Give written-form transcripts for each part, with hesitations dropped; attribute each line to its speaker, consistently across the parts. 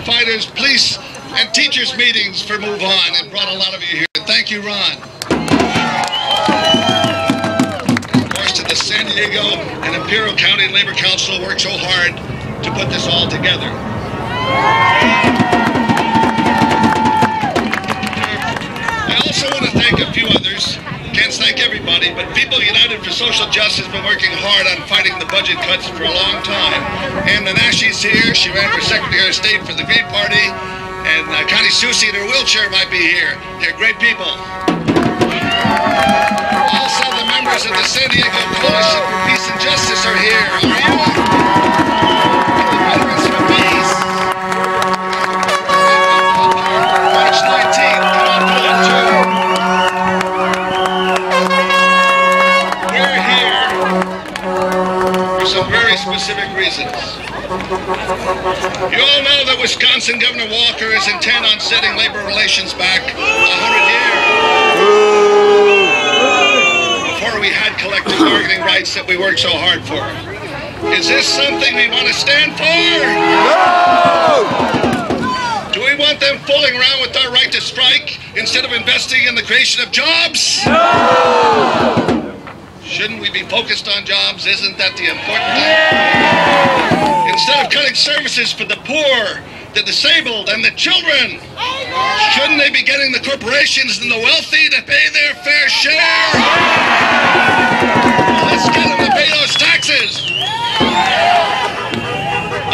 Speaker 1: firefighters, police, and teachers meetings for Move On, and brought a lot of you here. Thank you, Ron. And of course, to the San Diego and Imperial County Labor Council who worked so hard to put this all together. I also want to thank a few others. Can't thank everybody, but People United for Social Justice has been working hard on fighting the budget cuts for a long time. Ann Menashe's here. She ran for Secretary of State for the Green Party. And Connie Susi in her wheelchair might be here. They're great people. Also, the members of the San Diego Coalition for Peace and Justice are here. How are you? And the Veterans for Peace. March 19th. Come on, Joe. We're here for some very specific reasons. You all know that Wisconsin Governor Walker is intent on setting labor relations back 100 years. Before we had collective bargaining rights that we worked so hard for. Is this something we want to stand for? No! Do we want them fooling around with our right to strike instead of investing in the creation of jobs? No! Shouldn't we be focused on jobs? Isn't that the important thing? Instead of cutting services for the poor, the disabled, and the children, shouldn't they be getting the corporations and the wealthy to pay their fair share? Let's get them to pay those taxes.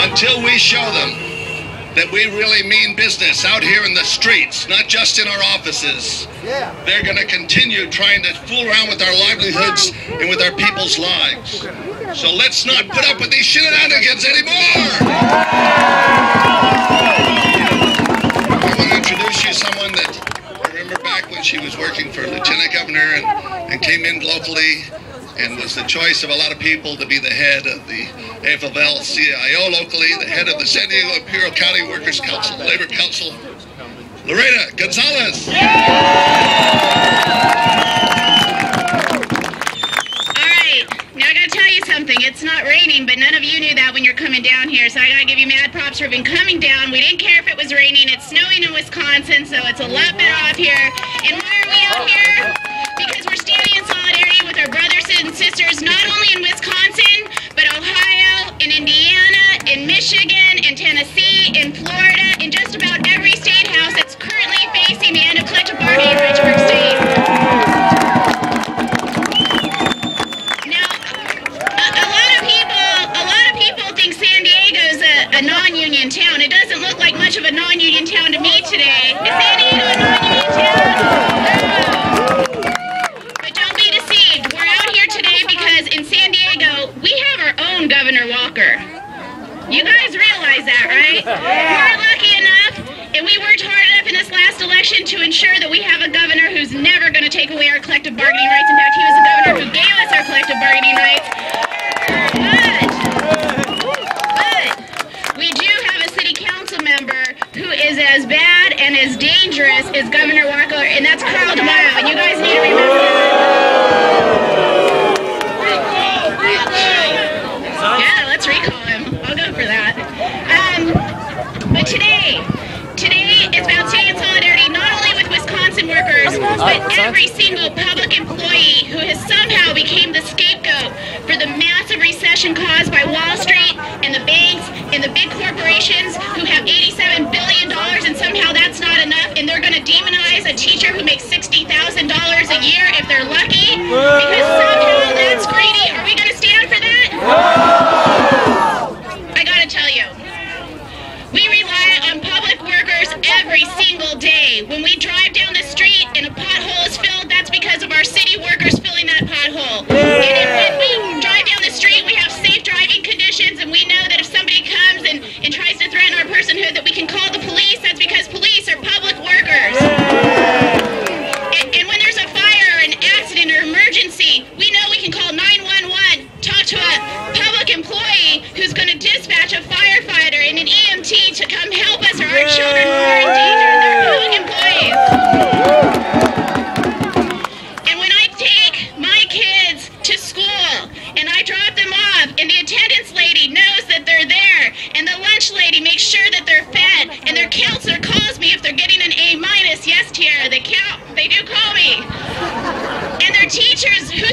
Speaker 1: Until we show them that we really mean business out here in the streets, not just in our offices. They're going to continue trying to fool around with our livelihoods and with our people's lives. So let's not put up with these shenanigans anymore! I want to introduce you to someone that I remember back when she was working for Lieutenant Governor and came in locally and was the choice of a lot of people to be the head of the AFL-CIO locally, the head of the San Diego Imperial County Workers' Council, Labor Council, Lorena Gonzalez.
Speaker 2: All right, now I gotta tell you something. It's not raining, but none of you knew that when you're coming down here, so I gotta give you mad props for being coming down. We didn't care if it was raining. It's snowing in Wisconsin, so it's a lot better off here. And why are we out here? Because we're standing in solidarity with our brothers and sisters, not only in Wisconsin, but Ohio, in Indiana, in Michigan, in Tennessee, in Florida, in just about every state house that's currently facing the end of collective bargaining rights for state. Now, a lot of people think San Diego's a non-union town. It doesn't look like much of a non-union town to me today. Is San Diego a non-union town? In San Diego, we have our own Governor Walker. You guys realize that, right? We're lucky enough, and we worked hard enough in this last election to ensure that we have a governor who's never going to take away our collective bargaining rights. In fact, he was the governor who gave us our collective bargaining rights. But we do have a city council member who is as bad and as dangerous as Governor Walker, and that's Carl DeMaio, and you guys need to remember that. Yeah, let's recall him. I'll go for that. But today it's about staying in solidarity not only with Wisconsin workers, but every single public employee who has somehow became the scapegoat for the massive recession caused by Wall Street and the banks and the big corporations who have $87 billion, and somehow that's not enough, and they're going to demonize a teacher who makes $60,000 a year if they're lucky, because somehow that's greedy. Are we going to stand for that? I gotta tell you, we rely on public workers every single day. When we drive down the street and a pothole is filled, that's because of our city workers filling that pothole. And when we drive down the street, we have safe driving conditions, and we know that if somebody comes and tries to threaten our personhood, that we can call the police. That's because police are public workers. And when there's a fire, an accident, or emergency, we know we can call 911, talk to a public employee who's going to dispatch a firefighter and an EMT to come help us, or our children who are in danger. They're public employees. And when I take my kids to teachers who